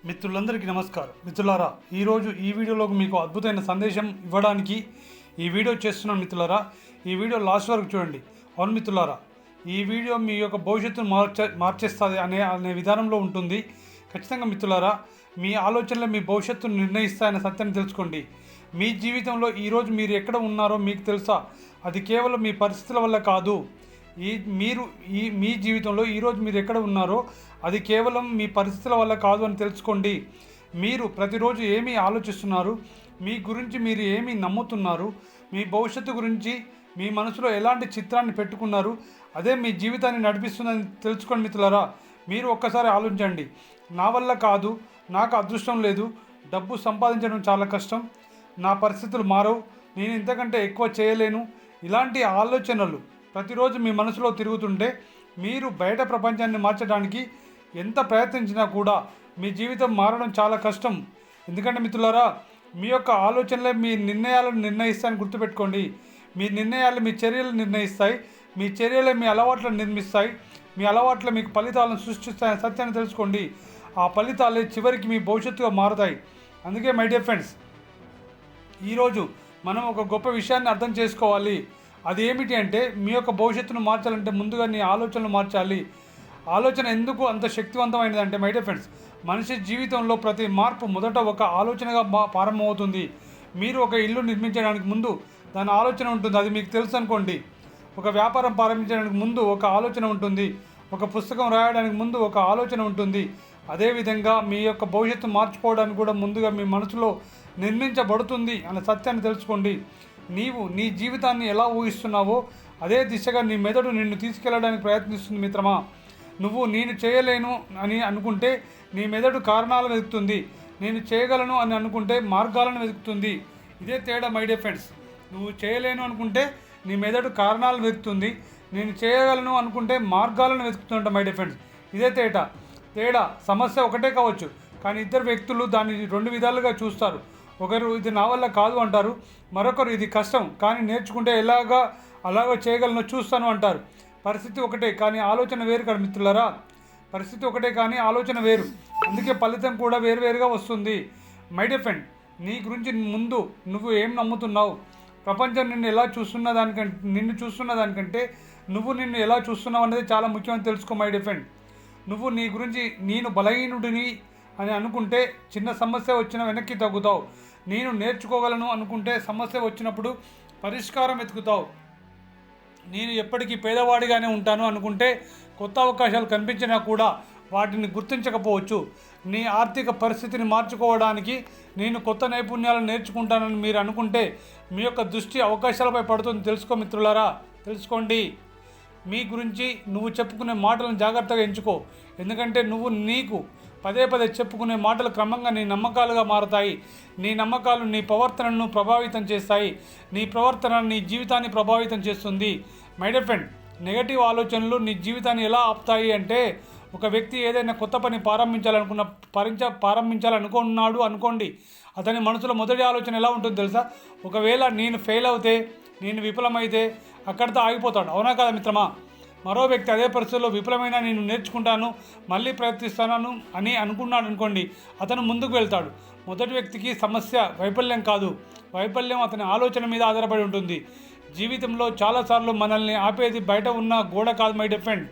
మిత్రులందరికీ నమస్కారం. మిత్రులారా, ఈరోజు ఈ వీడియోలోకి మీకు అద్భుతమైన సందేశం ఇవ్వడానికి ఈ వీడియో చేస్తున్నాను. మిత్రులారా, ఈ వీడియో లాస్ట్ వరకు చూడండి. అవును మిత్రులారా, ఈ వీడియో మీ యొక్క భవిష్యత్తును మార్చేస్తుంది అనే విధానంలో ఉంటుంది. ఖచ్చితంగా మిత్రులారా, మీ ఆలోచనలు మీ భవిష్యత్తును నిర్ణయిస్తాయన్న సత్యాన్ని తెలుసుకోండి. మీ జీవితంలో ఈరోజు మీరు ఎక్కడ ఉన్నారో మీకు తెలుసా? అది కేవలం మీ పరిస్థితుల వల్ల కాదు. మీ జీవితంలో ఈరోజు మీరు ఎక్కడ ఉన్నారో అది కేవలం మీ పరిస్థితుల వల్ల కాదు అని తెలుసుకోండి. మీరు ప్రతిరోజు ఏమి ఆలోచిస్తున్నారు, మీ గురించి మీరు ఏమి నమ్ముతున్నారు, మీ భవిష్యత్తు గురించి మీ మనసులో ఎలాంటి చిత్రాన్ని పెట్టుకున్నారు, అదే మీ జీవితాన్ని నడిపిస్తుందని తెలుసుకోండి. మిత్రులారా, మీరు ఒక్కసారి ఆలోచించండి. నా వల్ల కాదు, నాకు అదృష్టం లేదు, డబ్బు సంపాదించడం చాలా కష్టం, నా పరిస్థితులు మారవు, నేను ఇంతకంటే ఎక్కువ చేయలేను, ఇలాంటి ఆలోచనలు ప్రతిరోజు మీ మనసులో తిరుగుతుంటే మీరు బయట ప్రపంచాన్ని మార్చడానికి ఎంత ప్రయత్నించినా కూడా మీ జీవితం మారడం చాలా కష్టం. ఎందుకంటే మిత్రులారా, మీ యొక్క ఆలోచనలే మీ నిర్ణయాలను నిర్ణయిస్తాయని గుర్తుపెట్టుకోండి. మీ నిర్ణయాలు మీ చర్యలు నిర్ణయిస్తాయి, మీ చర్యలే మీ అలవాట్లను నిర్మిస్తాయి, మీ అలవాట్లు మీకు ఫలితాలను సృష్టిస్తాయని సత్యాన్ని తెలుసుకోండి. ఆ ఫలితాలే చివరికి మీ భవిష్యత్తుగా మారుతాయి. అందుకే మై డియర్ ఫ్రెండ్స్, ఈరోజు మనం ఒక గొప్ప విషయాన్ని అర్థం చేసుకోవాలి. అది ఏమిటి అంటే, మీ యొక్క భవిష్యత్తును మార్చాలంటే ముందుగా నీ ఆలోచనలు మార్చాలి. ఆలోచన ఎందుకు అంత శక్తివంతమైనది అంటే మై డియర్ ఫ్రెండ్స్, మనిషి జీవితంలో ప్రతి మార్పు మొదట ఒక ఆలోచనగా ప్రారంభమవుతుంది. మీరు ఒక ఇల్లు నిర్మించడానికి ముందు దాని ఆలోచన ఉంటుంది, అది మీకు తెలుసు అనుకోండి. ఒక వ్యాపారం ప్రారంభించడానికి ముందు ఒక ఆలోచన ఉంటుంది, ఒక పుస్తకం రాయడానికి ముందు ఒక ఆలోచన ఉంటుంది. అదేవిధంగా మీ యొక్క భవిష్యత్తు మార్చుకోవడానికి కూడా ముందుగా మీ మనసులో నిర్మించబడుతుంది అనే సత్యాన్ని తెలుసుకోండి. నీవు నీ జీవితాన్ని ఎలా ఊహిస్తున్నావో అదే దిశగా నీ మెదడు నిన్ను తీసుకెళ్ళడానికి ప్రయత్నిస్తుంది. మిత్రమా, నువ్వు నేను చేయలేను అని అనుకుంటే నీ మెదడు కారణాలను వెతుకుతుంది, నేను చేయగలను అని అనుకుంటే మార్గాలను వెతుకుతుంది. ఇదే తేడా మై డియర్ ఫ్రెండ్స్. నువ్వు చేయలేను అనుకుంటే నీ మెదడు కారణాలను వెతుకుతుంది, నేను చేయగలను అనుకుంటే మార్గాలను వెతుకుతుంట మై డియర్ ఫ్రెండ్స్. ఇదే తేడా. సమస్య ఒకటే కావచ్చు, కానీ ఇద్దరు వ్యక్తులు దాన్ని రెండు విధాలుగా చూస్తారు. ఒకరు ఇది నా వల్ల కాదు అంటారు, మరొకరు ఇది కష్టం కానీ నేర్చుకుంటే అలాగా చేయగలను చూస్తాను అంటారు. పరిస్థితి ఒకటే కానీ ఆలోచన వేరు కదా మిత్రులారా. పరిస్థితి ఒకటే కానీ ఆలోచన వేరు, అందుకే ఫలితం కూడా వేరువేరుగా వస్తుంది. మై డియర్ ఫ్రెండ్, నీ గురించి ముందు నువ్వు ఏం నమ్ముతున్నావు, ప్రపంచం నిన్ను చూస్తున్న దానికంటే నువ్వు నిన్ను ఎలా చూస్తున్నావు అనేది చాలా ముఖ్యమని తెలుసుకో మై డియర్ ఫ్రెండ్. నువ్వు నీ గురించి నేను బలహీనుడిని అని అనుకుంటే చిన్న సమస్య వచ్చినా వెనక్కి తగ్గుతావు. నేను నేర్చుకోగలను అనుకుంటే సమస్య వచ్చినప్పుడు పరిష్కారం వెతుకుతావు. నేను ఎప్పటికీ పేదవాడిగానే ఉంటాను అనుకుంటే కొత్త అవకాశాలు కనిపించినా కూడా వాటిని గుర్తించకపోవచ్చు. నీ ఆర్థిక పరిస్థితిని మార్చుకోవడానికి నేను కొత్త నైపుణ్యాలను నేర్చుకుంటానని మీరు అనుకుంటే మీ యొక్క దృష్టి అవకాశాలపై పడుతుంది. తెలుసుకో మిత్రులారా, తెలుసుకోండి. మీ గురించి నువ్వు చెప్పుకునే మాటలను జాగ్రత్తగా ఎంచుకో. ఎందుకంటే నువ్వు నీకు పదే చెప్పుకునే మాటలు క్రమంగా నీ నమ్మకాలుగా మారతాయి. నీ నమ్మకాలు నీ ప్రవర్తనను ప్రభావితం చేస్తాయి, నీ ప్రవర్తన నీ జీవితాన్ని ప్రభావితం చేస్తుంది. మై డియర్ ఫ్రెండ్, నెగటివ్ ఆలోచనలు నీ జీవితాన్ని ఎలా ఆపుతాయి అంటే, ఒక వ్యక్తి ఏదైనా కొత్త పని ప్రారంభించాలనుకున్నాడు అనుకోండి, అతని మనసులో మొదటి ఆలోచన ఎలా ఉంటుందో తెలుసా? ఒకవేళ నేను ఫెయిల్ అవుతే, నేను విఫలమైతే అక్కడితో ఆగిపోతాడు. అవునా కదా మిత్రమా? మరో వ్యక్తి అదే పరిస్థితుల్లో విఫలమైన నేను నేర్చుకుంటాను, మళ్ళీ ప్రయత్నిస్తాను అని అనుకున్నాడు అనుకోండి, అతను ముందుకు వెళ్తాడు. మొదటి వ్యక్తికి సమస్య వైఫల్యం కాదు, వైఫల్యం అతని ఆలోచన మీద ఆధారపడి ఉంటుంది. జీవితంలో చాలాసార్లు మనల్ని ఆపేది బయట ఉన్న గోడ కాదు మై డియర్ ఫ్రెండ్,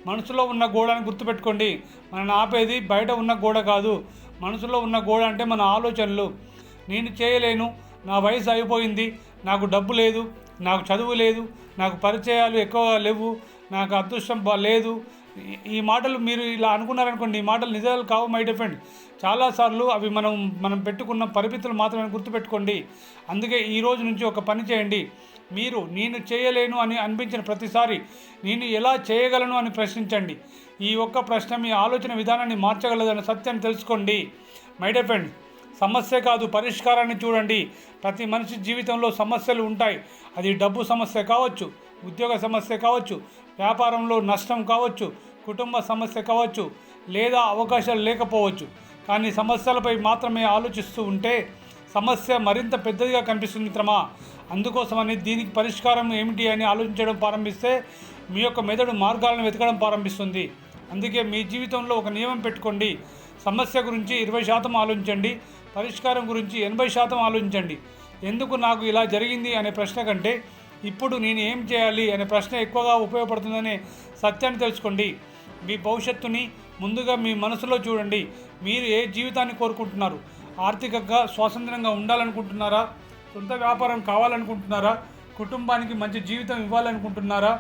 మనసులో ఉన్న గోడ అని గుర్తుపెట్టుకోండి. మనల్ని ఆపేది బయట ఉన్న గోడ కాదు, మనసులో ఉన్న గోడ అంటే మన ఆలోచనలు. నేను చేయలేను, నా వయసు అయిపోయింది, నాకు డబ్బు లేదు, నాకు చదువు లేదు, నాకు పరిచయాలు ఎక్కువగా లేవు, నాకు అదృష్టం లేదు, ఈ మాటలు మీరు ఇలా అనుకున్నారనుకోండి, ఈ మాటలు నిజాలు కావు మై డియర్ ఫ్రెండ్. చాలాసార్లు అవి మనం పెట్టుకున్న పరిమితులు మాత్రమే గుర్తుపెట్టుకోండి. అందుకే ఈ రోజు నుంచి ఒక పని చేయండి. మీరు నేను చేయలేను అని అనిపించిన ప్రతిసారి నేను ఎలా చేయగలను అని ప్రశ్నించండి. ఈ ఒక్క ప్రశ్న మీ ఆలోచన విధానాన్ని మార్చగలదన్న సత్యాన్ని తెలుసుకోండి. మై డియర్ ఫ్రెండ్, సమస్య కాదు పరిష్కారాన్ని చూడండి. ప్రతి మనిషి జీవితంలో సమస్యలు ఉంటాయి. అది డబ్బు సమస్య కావచ్చు, ఉద్యోగ సమస్య కావచ్చు, వ్యాపారంలో నష్టం కావచ్చు, కుటుంబ సమస్య కావచ్చు, లేదా అవకాశాలు లేకపోవచ్చు. కానీ సమస్యలపై మాత్రమే ఆలోచిస్తూ ఉంటే సమస్య మరింత పెద్దదిగా కనిపిస్తుంది మిత్రమా. అందుకోసమని దీనికి పరిష్కారం ఏమిటి అని ఆలోచించడం ప్రారంభిస్తే మీ యొక్క మెదడు మార్గాలను వెతకడం ప్రారంభిస్తుంది. అందుకే మీ జీవితంలో ఒక నియమం పెట్టుకోండి. సమస్య గురించి 20% ఆలోచించండి, పరిష్కారం గురించి 80% ఆలోచించండి. ఎందుకు నాకు ఇలా జరిగింది అనే ప్రశ్న కంటే ఇప్పుడు నేను ఏం చేయాలి అనే ప్రశ్న ఎక్కువగా ఉపయోగపడుతుందనే సత్యాన్ని తెలుసుకోండి. మీ భవిష్యత్తుని ముందుగా మీ మనసులో చూడండి. మీరు ఏ జీవితాన్ని కోరుకుంటున్నారు? ఆర్థికంగా స్వాతంత్రంగా ఉండాలనుకుంటున్నారా? సొంత వ్యాపారం కావాలనుకుంటున్నారా? కుటుంబానికి మంచి జీవితం ఇవ్వాలనుకుంటున్నారా?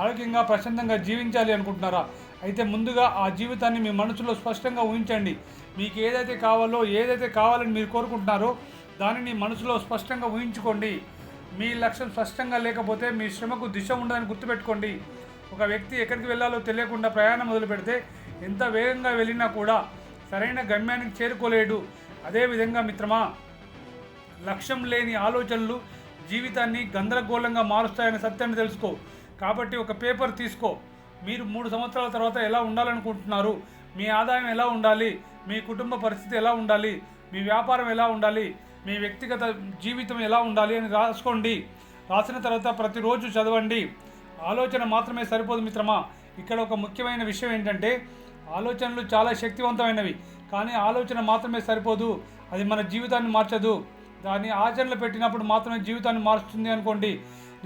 ఆరోగ్యంగా ప్రశాంతంగా జీవించాలి అనుకుంటున్నారా? అయితే ముందుగా ఆ జీవితాన్ని మీ మనసులో స్పష్టంగా ఊహించండి. మీకు ఏదైతే కావాలని మీరు కోరుకుంటున్నారో దానిని మనసులో స్పష్టంగా ఊహించుకోండి. మీ లక్ష్యం స్పష్టంగా లేకపోతే మీ శ్రమకు దిశ ఉండదని గుర్తుపెట్టుకోండి. ఒక వ్యక్తి ఎక్కడికి వెళ్ళాలో తెలియకుండా ప్రయాణం మొదలు పెడితే ఎంత వేగంగా వెళ్ళినా కూడా సరైన గమ్యానికి చేరుకోలేడు. అదేవిధంగా మిత్రమా, లక్ష్యం లేని ఆలోచనలు జీవితాన్ని గందరగోళంగా మారుస్తాయనే సత్యాన్ని తెలుసుకో. కాబట్టి ఒక పేపర్ తీసుకో. మీరు 3 సంవత్సరాల తర్వాత ఎలా ఉండాలనుకుంటున్నారు? మీ ఆదాయం ఎలా ఉండాలి? మీ కుటుంబ పరిస్థితి ఎలా ఉండాలి? మీ వ్యాపారం ఎలా ఉండాలి? మీ వ్యక్తిగత జీవితం ఎలా ఉండాలి అని రాసుకోండి. రాసిన తర్వాత ప్రతిరోజు చదవండి. ఆలోచన మాత్రమే సరిపోదు మిత్రమా. ఇక్కడ ఒక ముఖ్యమైన విషయం ఏంటంటే ఆలోచనలు చాలా శక్తివంతమైనవి, కానీ ఆలోచన మాత్రమే సరిపోదు. అది మన జీవితాన్ని మార్చదు. దాన్ని ఆచరణలో పెట్టినప్పుడు మాత్రమే జీవితాన్ని మారుస్తుంది అనుకోండి.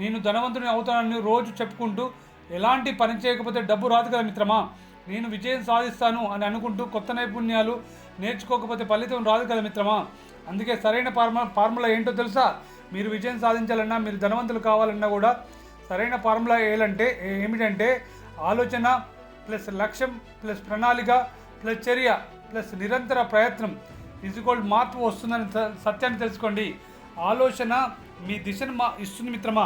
నేను ధనవంతుని అవుతానని రోజు చెప్పుకుంటూ ఎలాంటి పని చేయకపోతే డబ్బు రాదు కదా మిత్రమా. నేను విజయం సాధిస్తాను అని అనుకుంటూ కొత్త నైపుణ్యాలు నేర్చుకోకపోతే ఫలితం రాదు కదా మిత్రమా. అందుకే సరైన ఫార్ములా ఏంటో తెలుసా? మీరు విజయం సాధించాలన్నా, మీరు ధనవంతులు కావాలన్నా కూడా సరైన ఫార్ములా ఏమిటంటే ఆలోచన ప్లస్ లక్ష్యం ప్లస్ ప్రణాళిక ప్లస్ చర్య ప్లస్ నిరంతర ప్రయత్నం ఈజ్ఈక్వల్ మార్పు వస్తుందని సత్యాన్ని తెలుసుకోండి. ఆలోచన మీ దిశను ఇస్తుంది మిత్రమా.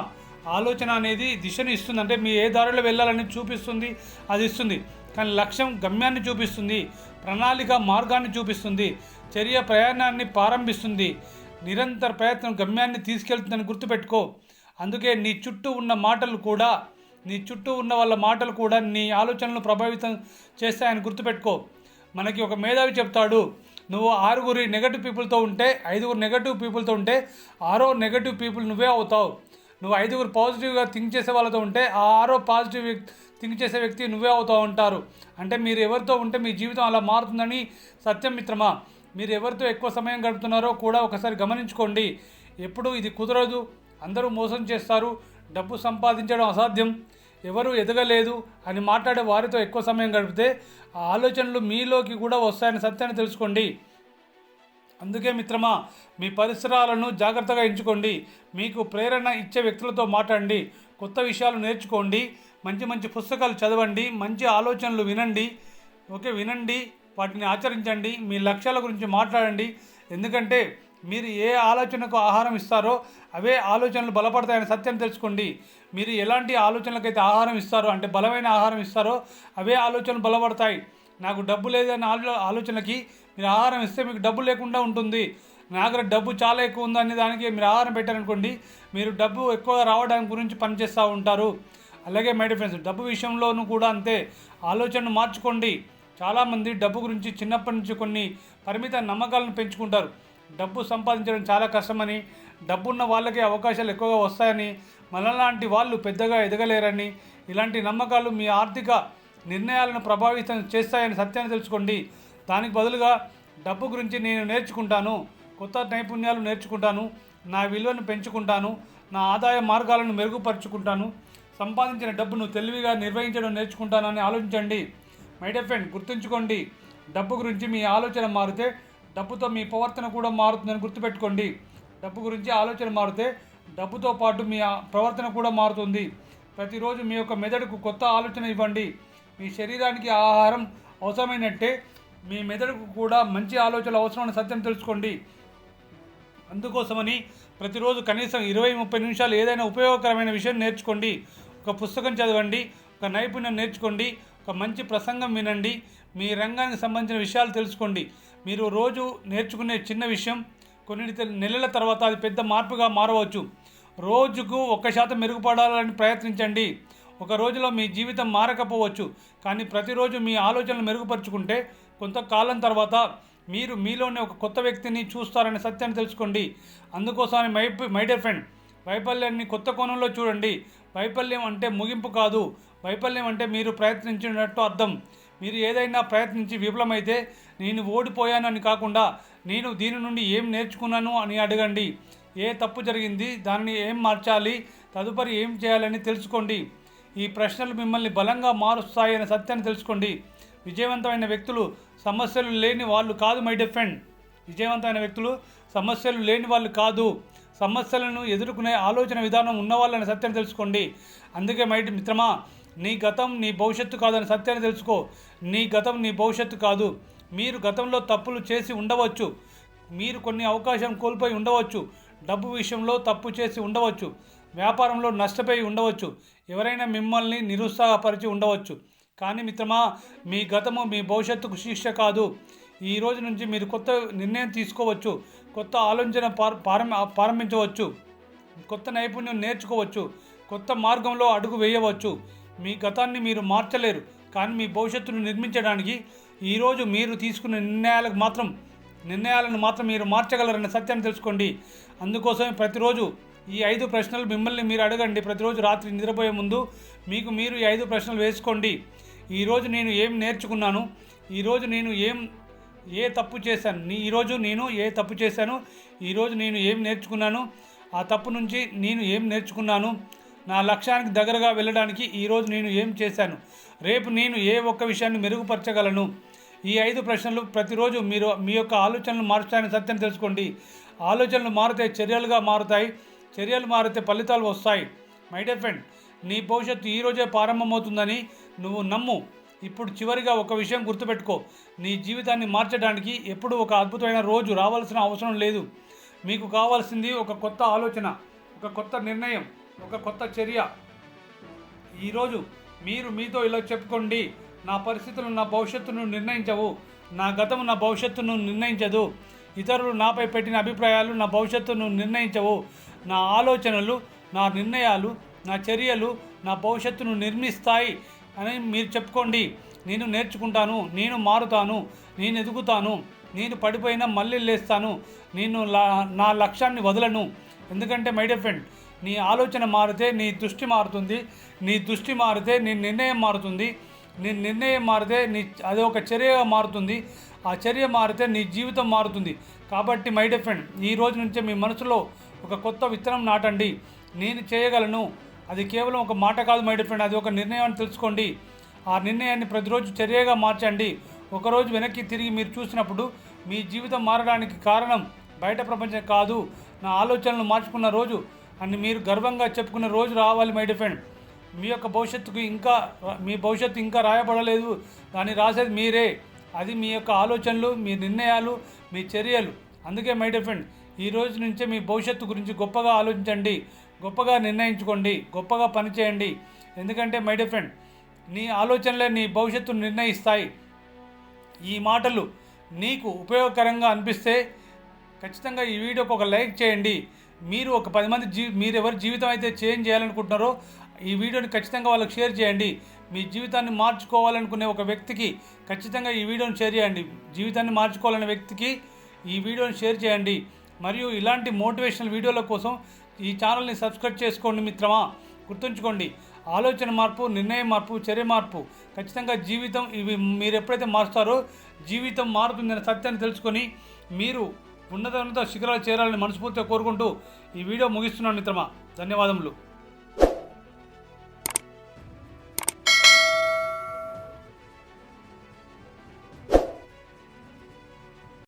ఆలోచన అనేది దిశను ఇస్తుంది, అంటే మీ ఏ దారిలో వెళ్ళాలని చూపిస్తుంది, అది ఇస్తుంది. కానీ లక్ష్యం గమ్యాన్ని చూపిస్తుంది, ప్రణాళిక మార్గాన్ని చూపిస్తుంది, చర్య ప్రయాణాన్ని ప్రారంభిస్తుంది, నిరంతర ప్రయత్నం గమ్యాన్ని తీసుకెళ్తుందని గుర్తుపెట్టుకో. అందుకే నీ చుట్టూ ఉన్న వాళ్ళ మాటలు కూడా నీ ఆలోచనలను ప్రభావితం చేస్తాయని గుర్తుపెట్టుకో. మనకి ఒక మేధావి చెప్తాడు, నువ్వు 6 నెగటివ్ పీపుల్తో ఉంటే 5 నెగటివ్ పీపుల్తో ఉంటే 6వ నెగటివ్ పీపుల్ నువ్వే అవుతావు. నువ్వు 5 పాజిటివ్గా థింక్ చేసే వాళ్ళతో ఉంటే ఆ 6వ పాజిటివ్ థింక్ చేసే వ్యక్తి నువ్వే అవుతావు అంటారు. అంటే మీరు ఎవరితో ఉంటే మీ జీవితం అలా మారుతుందని సత్యం మిత్రమా. మీరు ఎవరితో ఎక్కువ సమయం గడుపుతున్నారో కూడా ఒకసారి గమనించుకోండి. ఎప్పుడు ఇది కుదరదు, అందరూ మోసం చేస్తారు, డబ్బు సంపాదించడం అసాధ్యం, ఎవరు ఎదగలేదు అని మాట్లాడే వారితో ఎక్కువ సమయం గడిపితే ఆ ఆలోచనలు మీలోకి కూడా వస్తాయని సత్యాన్ని తెలుసుకోండి. అందుకే మిత్రమా, మీ పరిసరాలను జాగ్రత్తగా ఎంచుకోండి. మీకు ప్రేరణ ఇచ్చే వ్యక్తులతో మాట్లాడండి, కొత్త విషయాలు నేర్చుకోండి, మంచి పుస్తకాలు చదవండి, మంచి ఆలోచనలు వినండి, వాటిని ఆచరించండి. మీ లక్ష్యాల గురించి మాట్లాడండి. ఎందుకంటే మీరు ఏ ఆలోచనకు ఆహారం ఇస్తారో అవే ఆలోచనలు బలపడతాయని సత్యం తెలుసుకోండి. మీరు ఎలాంటి ఆలోచనలకైతే ఆహారం ఇస్తారో, అంటే బలమైన ఆహారం ఇస్తారో అవే ఆలోచనలు బలపడతాయి. నాకు డబ్బు లేదనే ఆలోచనకి మీరు ఆహారం ఇస్తే మీకు డబ్బు లేకుండా ఉంటుంది. నా దగ్గర డబ్బు చాలా ఎక్కువ ఉందనే దానికి మీరు ఆహారం పెట్టారనుకోండి, మీరు డబ్బు ఎక్కువగా రావడానికి గురించి పనిచేస్తూ ఉంటారు. అలాగే మై డియర్ ఫ్రెండ్స్, డబ్బు విషయంలోనూ కూడా అంతే. ఆలోచనను మార్చుకోండి. చాలామంది డబ్బు గురించి చిన్నప్పటి నుంచి కొన్ని పరిమిత నమ్మకాలను పెంచుకుంటారు. డబ్బు సంపాదించడం చాలా కష్టమని, డబ్బున్న వాళ్ళకే అవకాశాలు ఎక్కువగా వస్తాయని, మనలాంటి వాళ్ళు పెద్దగా ఎదగలేరని, ఇలాంటి నమ్మకాలు మీ ఆర్థిక నిర్ణయాలను ప్రభావితం చేస్తాయని సత్యాన్ని తెలుసుకోండి. దానికి బదులుగా డబ్బు గురించి నేను నేర్చుకుంటాను, కొత్త నైపుణ్యాలు నేర్చుకుంటాను, నా విలువను పెంచుకుంటాను, నా ఆదాయ మార్గాలను మెరుగుపరుచుకుంటాను, సంపాదించిన డబ్బును తెలివిగా నిర్వహించడం నేర్చుకుంటానని ఆలోచించండి. మై డియర్ ఫ్రెండ్, గుర్తుంచుకోండి, డబ్బు గురించి మీ ఆలోచన మారితే డబ్బుతో మీ ప్రవర్తన కూడా మారుతుందని గుర్తుపెట్టుకోండి. డబ్బు గురించి ఆలోచన మారితే డబ్బుతో పాటు మీ ప్రవర్తన కూడా మారుతుంది. ప్రతిరోజు మీ యొక్క మెదడుకు కొత్త ఆలోచన ఇవ్వండి. మీ శరీరానికి ఆహారం అవసరమైనట్టే మీ మెదడుకు కూడా మంచి ఆలోచనలు అవసరమైన సత్యం తెలుసుకోండి. అందుకోసమని ప్రతిరోజు కనీసం 20-30 నిమిషాలు ఏదైనా ఉపయోగకరమైన విషయం నేర్చుకోండి. ఒక పుస్తకం చదవండి, ఒక నైపుణ్యం నేర్చుకోండి, ఒక మంచి ప్రసంగం వినండి, మీ రంగానికి సంబంధించిన విషయాలు తెలుసుకోండి. మీరు రోజు నేర్చుకునే చిన్న విషయం కొన్ని నెలల తర్వాత అది పెద్ద మార్పుగా మారవచ్చు. రోజుకు 1% మెరుగుపడాలని ప్రయత్నించండి. ఒక రోజులో మీ జీవితం మారకపోవచ్చు, కానీ ప్రతిరోజు మీ ఆలోచనలు మెరుగుపరుచుకుంటే కొంతకాలం తర్వాత మీరు మీలోనే ఒక కొత్త వ్యక్తిని చూస్తారనే సత్యాన్ని తెలుసుకోండి. అందుకోసమని మై డియర్ ఫ్రెండ్, వైఫల్యాన్ని కొత్త కోణంలో చూడండి. వైఫల్యం అంటే ముగింపు కాదు, వైఫల్యం అంటే మీరు ప్రయత్నించినట్టు అర్థం. మీరు ఏదైనా ప్రయత్నించి విఫలమైతే నేను ఓడిపోయాను అని కాకుండా నేను దీని నుండి ఏం నేర్చుకున్నాను అని అడగండి. ఏ తప్పు జరిగింది, దానిని ఏం మార్చాలి, తదుపరి ఏం చేయాలని తెలుసుకోండి. ఈ ప్రశ్నలు మిమ్మల్ని బలంగా మారుస్తాయనే సత్యాన్ని తెలుసుకోండి. విజయవంతమైన వ్యక్తులు సమస్యలు లేని వాళ్ళు కాదు మై డియర్ ఫ్రెండ్. విజయవంతమైన వ్యక్తులు సమస్యలు లేని వాళ్ళు కాదు, సమస్యలను ఎదుర్కొనే ఆలోచన విధానం ఉన్నవాళ్ళని సత్యాన్ని తెలుసుకోండి. అందుకే మై మిత్రమా, నీ గతం నీ భవిష్యత్తు కాదని సత్యాన్ని తెలుసుకో. నీ గతం నీ భవిష్యత్తు కాదు. మీరు గతంలో తప్పులు చేసి ఉండవచ్చు, మీరు కొన్ని అవకాశం కోల్పోయి ఉండవచ్చు, డబ్బు విషయంలో తప్పు చేసి ఉండవచ్చు, వ్యాపారంలో నష్టపోయి ఉండవచ్చు, ఎవరైనా మిమ్మల్ని నిరుత్సాహపరిచి ఉండవచ్చు. కానీ మిత్రమా, మీ గతము మీ భవిష్యత్తుకు శిక్ష కాదు. ఈ రోజు నుంచి మీరు కొత్త నిర్ణయం తీసుకోవచ్చు, కొత్త ఆలోచన ప్రారంభించవచ్చు, కొత్త నైపుణ్యం నేర్చుకోవచ్చు, కొత్త మార్గంలో అడుగు వేయవచ్చు. మీ గతాన్ని మీరు మార్చలేరు, కానీ మీ భవిష్యత్తును నిర్మించడానికి ఈరోజు మీరు తీసుకున్న నిర్ణయాలను మాత్రం మీరు మార్చగలరన్న సత్యాన్ని తెలుసుకోండి. అందుకోసమే ప్రతిరోజు ఈ 5 ప్రశ్నలు మిమ్మల్ని మీరు అడగండి. ప్రతిరోజు రాత్రి నిద్రపోయే ముందు మీకు మీరు ఈ 5 ప్రశ్నలు వేసుకోండి. ఈరోజు నేను ఏం నేర్చుకున్నాను, ఈరోజు నేను ఏ తప్పు చేశాను, ఈరోజు నేను ఏ తప్పు చేశాను, ఈరోజు నేను ఏం నేర్చుకున్నాను, ఆ తప్పు నుంచి నేను ఏం నేర్చుకున్నాను, నా లక్ష్యానికి దగ్గరగా వెళ్ళడానికి ఈరోజు నేను ఏం చేశాను, రేపు నేను ఏ ఒక్క విషయాన్ని మెరుగుపరచగలను. ఈ 5 ప్రశ్నలు ప్రతిరోజు మీరు మీ యొక్క ఆలోచనలు మార్చుతాయని సత్యం తెలుసుకోండి. ఆలోచనలు మారితే చర్యలుగా మారుతాయి, చర్యలు మారితే ఫలితాలు వస్తాయి. మై డియర్ ఫ్రెండ్, నీ భవిష్యత్తు ఈరోజే ప్రారంభమవుతుందని నువ్వు నమ్ము. ఇప్పుడు చివరిగా ఒక విషయం గుర్తుపెట్టుకో, నీ జీవితాన్ని మార్చడానికి ఎప్పుడు ఒక అద్భుతమైన రోజు రావాల్సిన అవసరం లేదు. మీకు కావాల్సింది ఒక కొత్త ఆలోచన, ఒక కొత్త నిర్ణయం, ఒక కొత్త చర్య. ఈరోజు మీరు మీతో ఇలా చెప్పుకోండి, నా పరిస్థితులు నా భవిష్యత్తును నిర్ణయించవు, నా గతం నా భవిష్యత్తును నిర్ణయించదు, ఇతరులు నాపై పెట్టిన అభిప్రాయాలు నా భవిష్యత్తును నిర్ణయించవు, నా ఆలోచనలు, నా నిర్ణయాలు, నా చర్యలు నా భవిష్యత్తును నిర్మిస్తాయి అని మీరు చెప్పుకోండి. నేను నేర్చుకుంటాను, నేను మారుతాను, నేను ఎదుగుతాను, నేను పడిపోయినా మళ్ళీ లేస్తాను, నేను నా లక్ష్యాన్ని వదలను. ఎందుకంటే మై డియర్ ఫ్రెండ్, నీ ఆలోచన మారితే నీ దృష్టి మారుతుంది, నీ దృష్టి మారితే నీ నిర్ణయం మారుతుంది, నీ నిర్ణయం మారితే అది ఒక చర్యగా మారుతుంది, ఆ చర్య మారితే నీ జీవితం మారుతుంది. కాబట్టి మై డియర్ ఫ్రెండ్, ఈ రోజు నుంచే మీ మనసులో ఒక కొత్త విత్తనం నాటండి. నేను చేయగలను, అది కేవలం ఒక మాట కాదు మై డియర్ ఫ్రెండ్, అది ఒక నిర్ణయాన్ని తెలుసుకోండి. ఆ నిర్ణయాన్ని ప్రతిరోజు చర్యగా మార్చండి. ఒకరోజు వెనక్కి తిరిగి మీరు చూసినప్పుడు మీ జీవితం మారడానికి కారణం బయట ప్రపంచం కాదు, నా ఆలోచనలు మార్చుకున్న రోజు అని మీరు గర్వంగా చెప్పుకున్న రోజు రావాలి మై డియర్ ఫ్రెండ్. మీ యొక్క మీ భవిష్యత్తు ఇంకా రాయబడలేదు, దాన్ని రాసేది మీరే. అది మీ యొక్క ఆలోచనలు, మీ నిర్ణయాలు, మీ చర్యలు. అందుకే మై డియర్ ఫ్రెండ్, ఈ రోజు నుంచే మీ భవిష్యత్తు గురించి గొప్పగా ఆలోచించండి, గొప్పగా నిర్ణయించుకోండి, గొప్పగా పనిచేయండి. ఎందుకంటే మై డియర్ ఫ్రెండ్, నీ ఆలోచనలే నీ భవిష్యత్తును నిర్ణయిస్తాయి. ఈ మాటలు నీకు ఉపయోగకరంగా అనిపిస్తే ఖచ్చితంగా ఈ వీడియోకి ఒక లైక్ చేయండి. మీరు ఒక 10 మంది మీరు ఎవరి జీవితం అయితే చేంజ్ చేయాలనుకుంటున్నారో ఈ వీడియోని ఖచ్చితంగా వాళ్ళకి షేర్ చేయండి. మీ జీవితాన్ని మార్చుకోవాలనుకునే ఒక వ్యక్తికి ఖచ్చితంగా ఈ వీడియోని షేర్ చేయండి. జీవితాన్ని మార్చుకోవాలనే వ్యక్తికి ఈ వీడియోని షేర్ చేయండి. మరియు ఇలాంటి మోటివేషనల్ వీడియోల కోసం ఈ ఛానల్ని సబ్స్క్రైబ్ చేసుకోండి మిత్రమా. గుర్తుంచుకోండి, ఆలోచన మార్పు, నిర్ణయం మార్పు, చర్య మార్పు, ఖచ్చితంగా జీవితం మీరు ఎప్పుడైతే మారుస్తారో జీవితం మారుతుందనే సత్యాన్ని తెలుసుకొని మీరు ఉన్నత శిఖరాలు చేరాలని మనస్ఫూర్తిగా కోరుకుంటూ ఈ వీడియో ముగిస్తున్నాను మిత్రమా. ధన్యవాదములు.